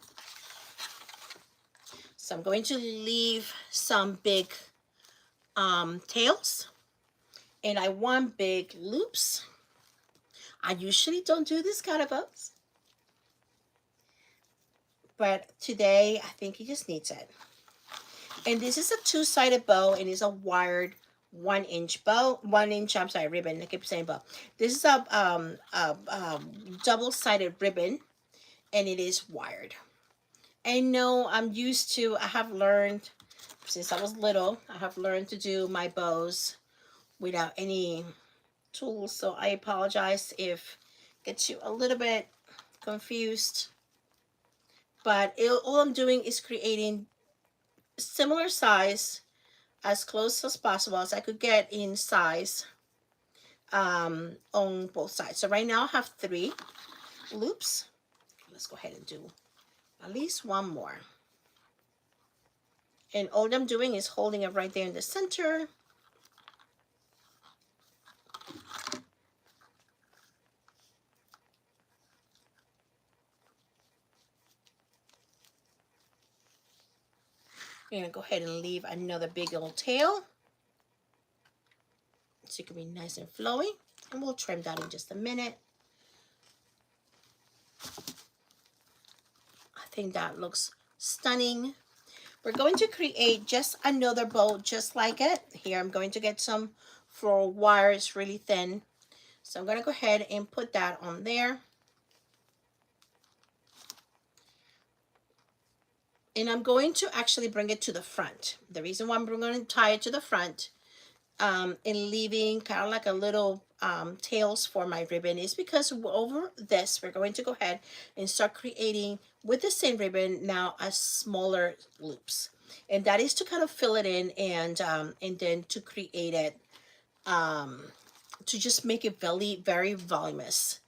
So I'm going to leave some big tails. And I want big loops. I usually don't do this kind of bows, but today I think he just needs it. And this is a two-sided bow, and it's a wired 1-inch bow, 1-inch, I'm sorry, ribbon. I keep saying bow. This is a double-sided ribbon, and it is wired. I know I have learned since I was little, I have learned to do my bows without any tools, so I apologize if it gets you a little bit confused. But all I'm doing is creating similar size, as close as possible as I could get in size on both sides. So right now I have 3 loops. Let's go ahead and do at least one more. And all I'm doing is holding it right there in the center. We're gonna go ahead and leave another big old tail so it can be nice and flowy, and we'll trim that in just a minute. I think that looks stunning. We're going to create just another bow just like it. Here I'm going to get some floral wire. It's really thin, so I'm going to go ahead and put that on there. And I'm going to actually bring it to the front. The reason why I'm going to tie it to the front and leaving kind of like a little tails for my ribbon is because over this we're going to go ahead and start creating with the same ribbon now a smaller loops, and that is to kind of fill it in and then to create it to just make it very, very voluminous.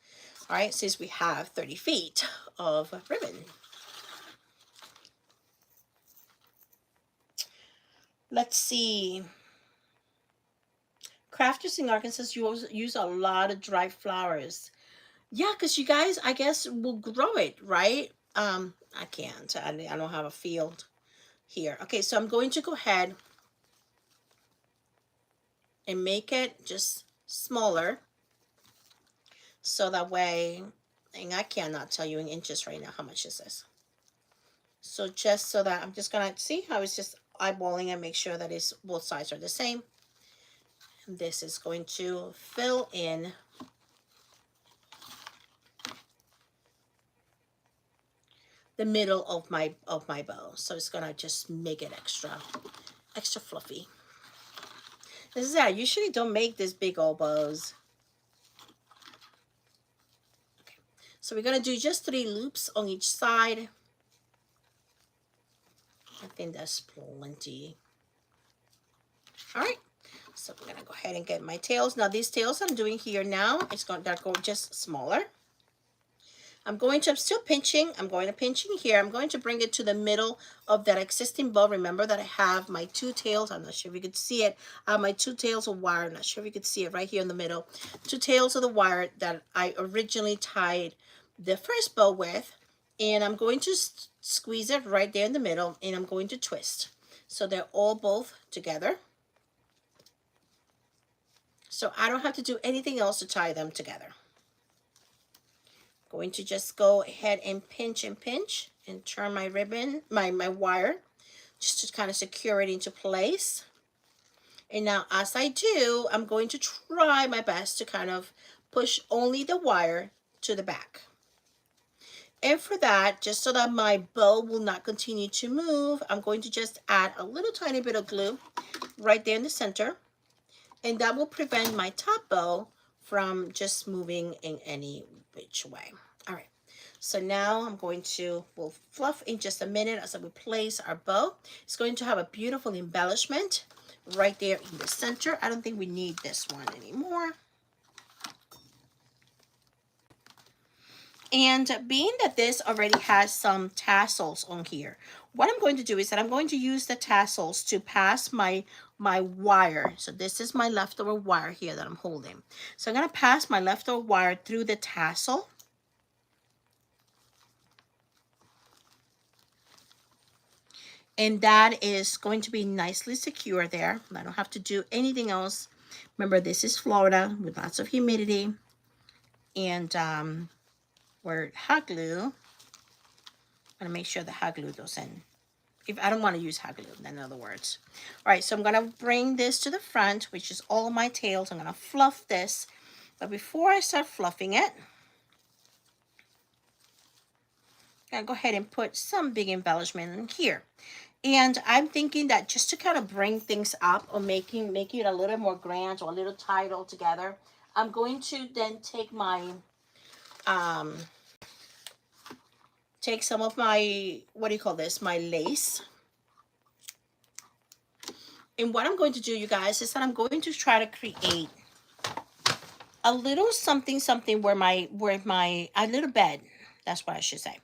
All right, since we have 30 feet of ribbon. Let's see. Crafters in Arkansas use a lot of dried flowers. Yeah, because you guys, I guess, will grow it, right? I can't. I don't have a field here. Okay, so I'm going to go ahead and make it just smaller. So that way, and I cannot tell you in inches right now how much this is. So just so that I'm just going to see how it's just eyeballing and make sure that it's both sides are the same. And this is going to fill in the middle of my bow. So it's gonna just make it extra fluffy. This is I usually don't make this big old bows. Okay, so we're gonna do just 3 loops on each side. I think that's plenty. All right, so we're gonna go ahead and get my tails. Now these tails I'm doing here now, they're going just smaller. I'm still pinching. I'm going to pinch in here. I'm going to bring it to the middle of that existing bow. Remember that I have my 2 tails. I'm not sure if you could see it. I have my 2 tails of wire. I'm not sure if you could see it right here in the middle. 2 tails of the wire that I originally tied the first bow with. And I'm going to squeeze it right there in the middle. And I'm going to twist. So they're all both together. So I don't have to do anything else to tie them together. Going to just go ahead and pinch and turn my ribbon, my wire, just to kind of secure it into place. And now as I do, I'm going to try my best to kind of push only the wire to the back. And for that, just so that my bow will not continue to move, I'm going to just add a little tiny bit of glue right there in the center. And that will prevent my top bow from just moving in any which way. All right, so now we'll fluff in just a minute as we place our bow. It's going to have a beautiful embellishment right there in the center. I don't think we need this one anymore. And being that this already has some tassels on here, what I'm going to do is that I'm going to use the tassels to pass my wire. So this is my leftover wire here that I'm holding. So I'm going to pass my leftover wire through the tassel. And that is going to be nicely secure there. I don't have to do anything else. Remember, this is Florida with lots of humidity. And we're hot glue. I'm going to make sure the hot glue doesn't, if I don't want to use hot glue, in other words. All right, so I'm going to bring this to the front, which is all my tails. I'm going to fluff this. But before I start fluffing it, I'm going to go ahead and put some big embellishment in here. And I'm thinking that just to kind of bring things up or make it a little more grand or a little tied all together, I'm going to then take my, take some of my, what do you call this, my lace. And what I'm going to do, you guys, is that I'm going to try to create a little something where a little bed, that's what I should say.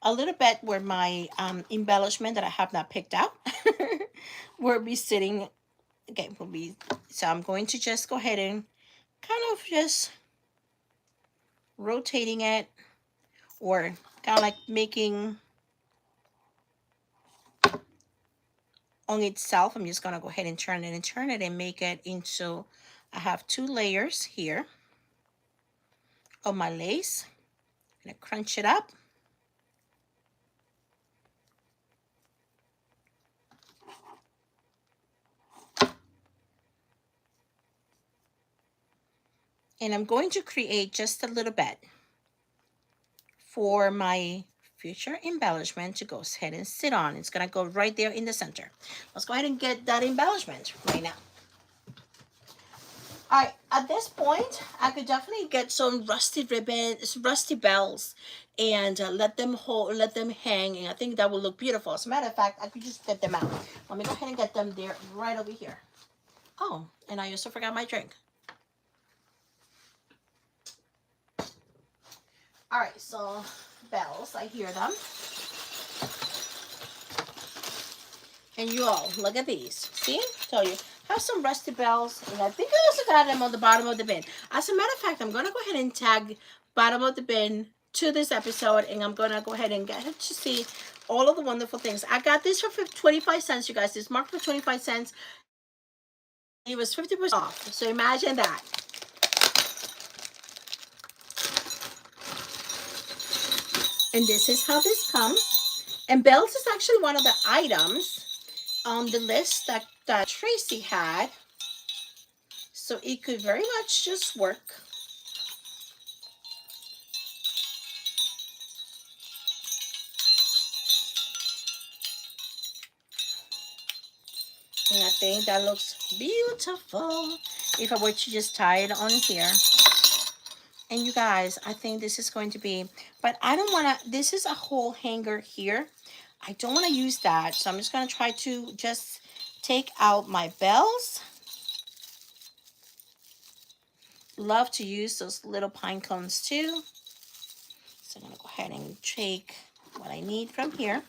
A little bed where my embellishment that I have not picked out will be sitting. Okay, so I'm going to just go ahead and kind of just rotating it, or kind of like making on itself. I'm just gonna go ahead and turn it and make it into, I have 2 layers here of my lace. I'm gonna crunch it up. And I'm going to create just a little bit for my future embellishment to go ahead and sit on. It's gonna go right there in the center. Let's go ahead and get that embellishment right now. All right, at this point, I could definitely get some rusty ribbons, rusty bells, and let them hang, and I think that will look beautiful. As a matter of fact, I could just get them out. Let me go ahead and get them there, right over here. Oh, and I also forgot my drink. All right, so bells, I hear them. And you all, look at these. See? Tell you. Have some rusty bells. And I think I also got them on the bottom of the bin. As a matter of fact, I'm going to go ahead and tag bottom of the bin to this episode. And I'm going to go ahead and get to see all of the wonderful things. I got this for 25 cents, you guys. It's marked for 25 cents. It was 50% off. So imagine that. And this is how this comes. And bells is actually one of the items on the list that Tracy had, so it could very much just work. And I think that looks beautiful if I were to just tie it on here. And you guys, I think this is going to be, but I don't want to, this is a whole hanger here. I don't want to use that, so I'm just going to try to just take out my bells. Love to use those little pine cones too. So I'm going to go ahead and take what I need from here.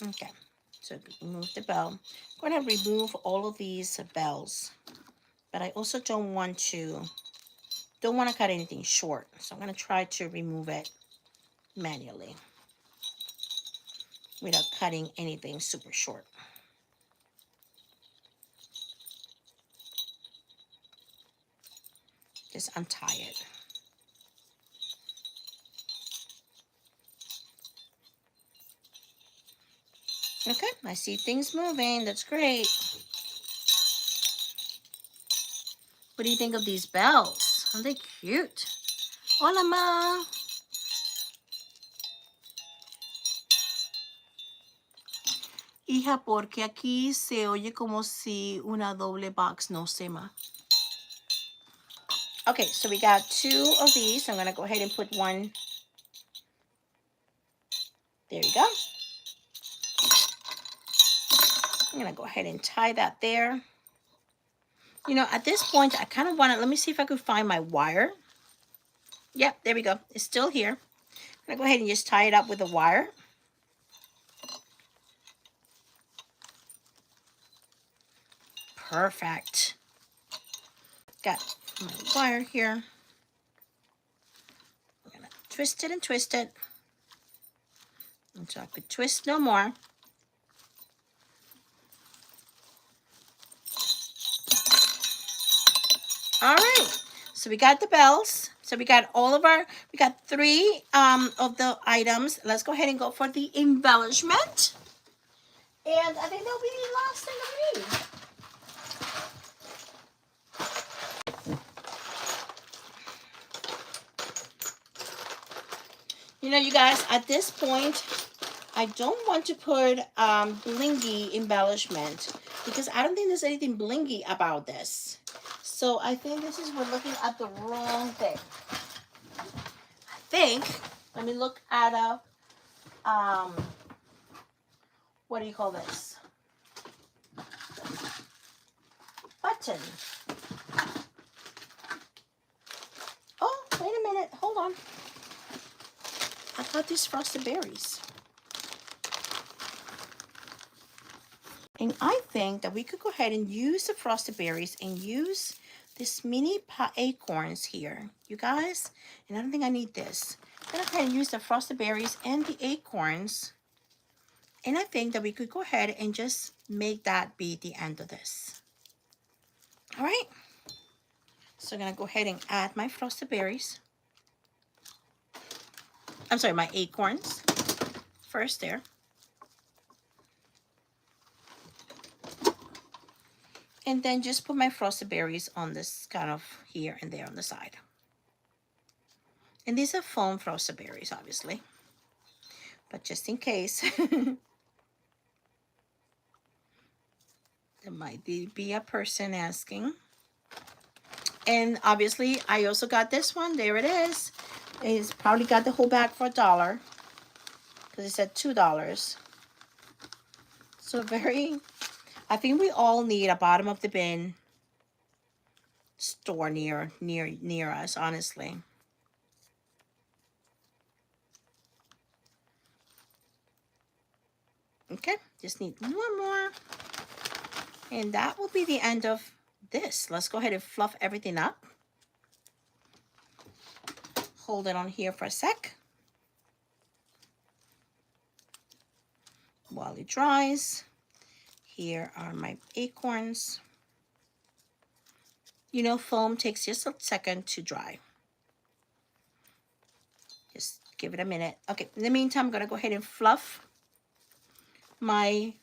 Okay, so remove the bell. I'm going to remove all of these bells, but I also don't want to cut anything short. So I'm going to try to remove it manually without cutting anything super short. Just untie it. Okay, I see things moving. That's great. What do you think of these bells? Aren't they cute? Hola, ma. Hija, porque aquí se oye como si una doble box, no sé, ma. Okay, so we got 2 of these. I'm going to go ahead and put one. There you go. I'm going to go ahead and tie that there. You know, at this point, I kind of want to, let me see if I could find my wire. Yep, there we go. It's still here. I'm going to go ahead and just tie it up with a wire. Perfect. Got my wire here. I'm going to twist it and twist it until I could twist no more. All right, so we got the bells. So we got all of our, we got 3 of the items. Let's go ahead and go for the embellishment. And I think that'll be the last thing that we need. You know, you guys, at this point, I don't want to put blingy embellishment because I don't think there's anything blingy about this. So I think this is, we're looking at the wrong thing. I think, let me look at a, what do you call this? Button. Oh, wait a minute, hold on. I got these frosted berries. And I think that we could go ahead and use the frosted berries and use this mini acorns here, you guys. And I don't think I need this. I'm gonna kind of use the frosted berries and the acorns. And I think that we could go ahead and just make that be the end of this. All right. So I'm gonna go ahead and add my frosted berries. I'm sorry, my acorns first there. And then just put my frosted berries on this kind of here and there on the side. And these are foam frosted berries, obviously. But just in case, there might be a person asking. And obviously, I also got this one. There it is. It's probably got the whole bag for $1 because it said $2. So very, I think we all need a bottom of the bin store near us, honestly. Okay, just need one more. And that will be the end of this. Let's go ahead and fluff everything up. Hold it on here for a sec while it dries. Here are my acorns. You know, foam takes just a second to dry. Just give it a minute. Okay, in the meantime, I'm gonna go ahead and fluff my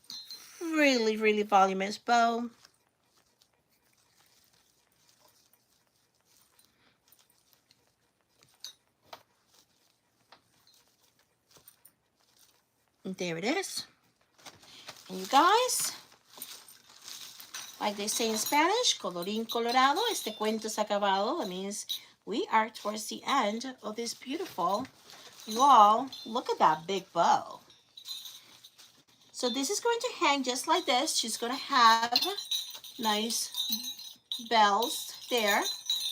really, really voluminous bow. And there it is. And you guys, like they say in Spanish, colorín colorado, este cuento es acabado. That means we are towards the end of this beautiful, you all, look at that big bow. So this is going to hang just like this. She's going to have nice bells there.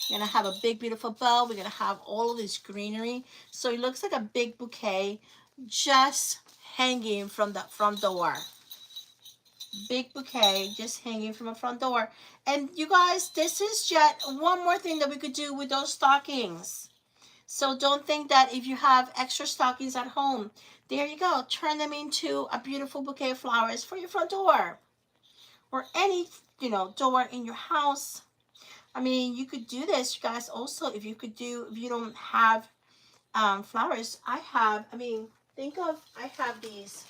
You're going to have a big, beautiful bow. We're going to have all of this greenery. So it looks like a big bouquet just hanging from the front door. Big bouquet just hanging from the front door. And you guys, this is yet one more thing that we could do with those stockings. So don't think that if you have extra stockings at home, there you go, turn them into a beautiful bouquet of flowers for your front door or any, you know, door in your house. I mean, you could do this, you guys. Also, if you don't have flowers, I have these,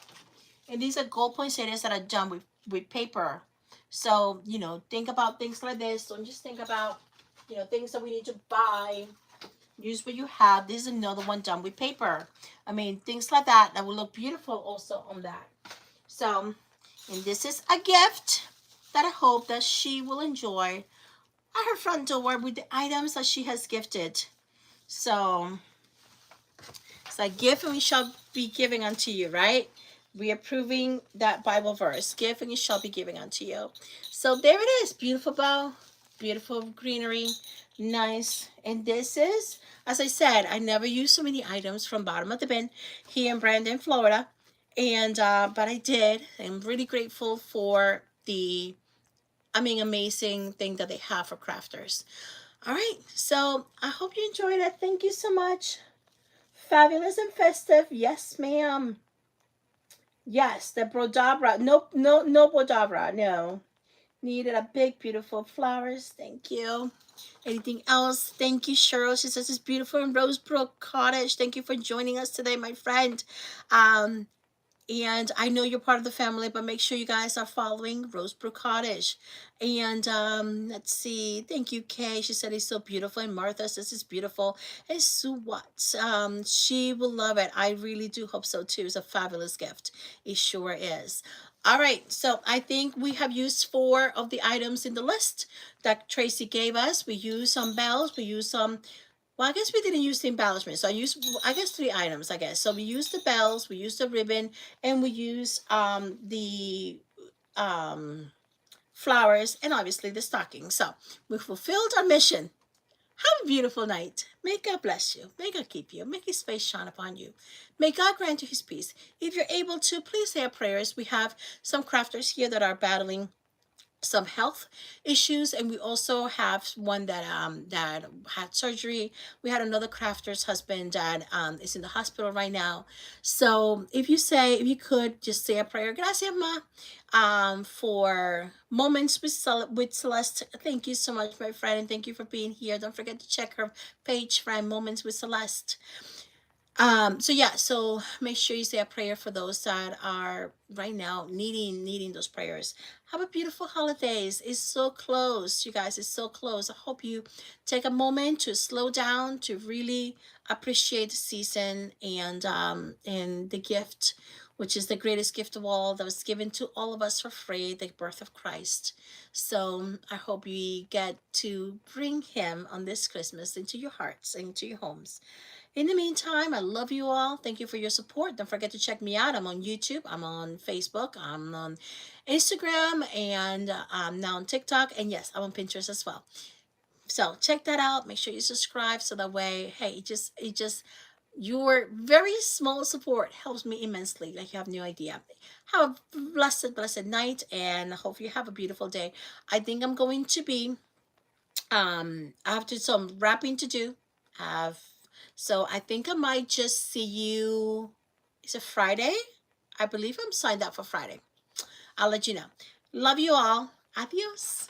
and these are gold poinsettias that are done with paper. So, you know, think about things like this. Don't just think about, you know, things that we need to buy. Use what you have. This is another one done with paper. I mean, things like that will look beautiful also on that. So, and this is a gift that I hope that she will enjoy at her front door with the items that she has gifted. So, it's like, give and we shall be giving unto you, right? We are proving that Bible verse. Give and you shall be giving unto you. So there it is. Beautiful bow. Beautiful greenery. Nice. And this is, as I said, I never use so many items from bottom of the bin here in Brandon, Florida. And, but I did. I'm really grateful for the, amazing thing that they have for crafters. All right. So I hope you enjoyed it. Thank you so much. Fabulous and festive. Yes, ma'am. Yes, the Brodabra. Nope, no Brodabra. No. Needed a big, beautiful flowers. Thank you. Anything else? Thank you, Cheryl. She says it's beautiful in Rosebrook Cottage. Thank you for joining us today, my friend. And I know you're part of the family, but make sure you guys are following Rosebrook Cottage. And let's see. Thank you, Kay. She said it's so beautiful. And Martha says it's beautiful. And Sue Watts, she will love it. I really do hope so too. It's a fabulous gift. It sure is. All right, so I think we have used 4 of the items in the list that Tracy gave us. We used some bells. We used some, well, I guess we didn't use the embellishment. So I used, I guess, 3 items, I guess. So we used the bells, we used the ribbon, and we used the flowers, and obviously the stocking. So we fulfilled our mission. Have a beautiful night. May God bless you. May God keep you. Make his face shine upon you. May God grant you his peace. If you're able to, please say our prayers. We have some crafters here that are battling some health issues, and we also have one that had surgery. We had another crafter's husband that is in the hospital right now. So if you could just say a prayer, gracias ma, for moments with with Celeste. Thank you so much, my friend, and thank you for being here. Don't forget to check her page, friend, Moments with Celeste. So yeah, so make sure you say a prayer for those that are right now needing those prayers. Have a beautiful holidays. It's so close, you guys. It's so close. I hope you take a moment to slow down, to really appreciate the season and the gift, which is the greatest gift of all, that was given to all of us for free, the birth of Christ. So I hope we get to bring him on this Christmas into your hearts, into your homes. In the meantime, I love you all. Thank you for your support. Don't forget to check me out. I'm on YouTube, I'm on Facebook, I'm on Instagram, and I'm now on TikTok. And yes, I'm on Pinterest as well. So check that out. Make sure you subscribe so that way, hey, it just your very small support helps me immensely. Like you have no idea. Have a blessed night, and I hope you have a beautiful day. I think I'm going to be I have to some wrapping to do. Have so I think I might just see you. Is it Friday? I believe I'm signed up for Friday. I'll let you know. Love you all. Adios.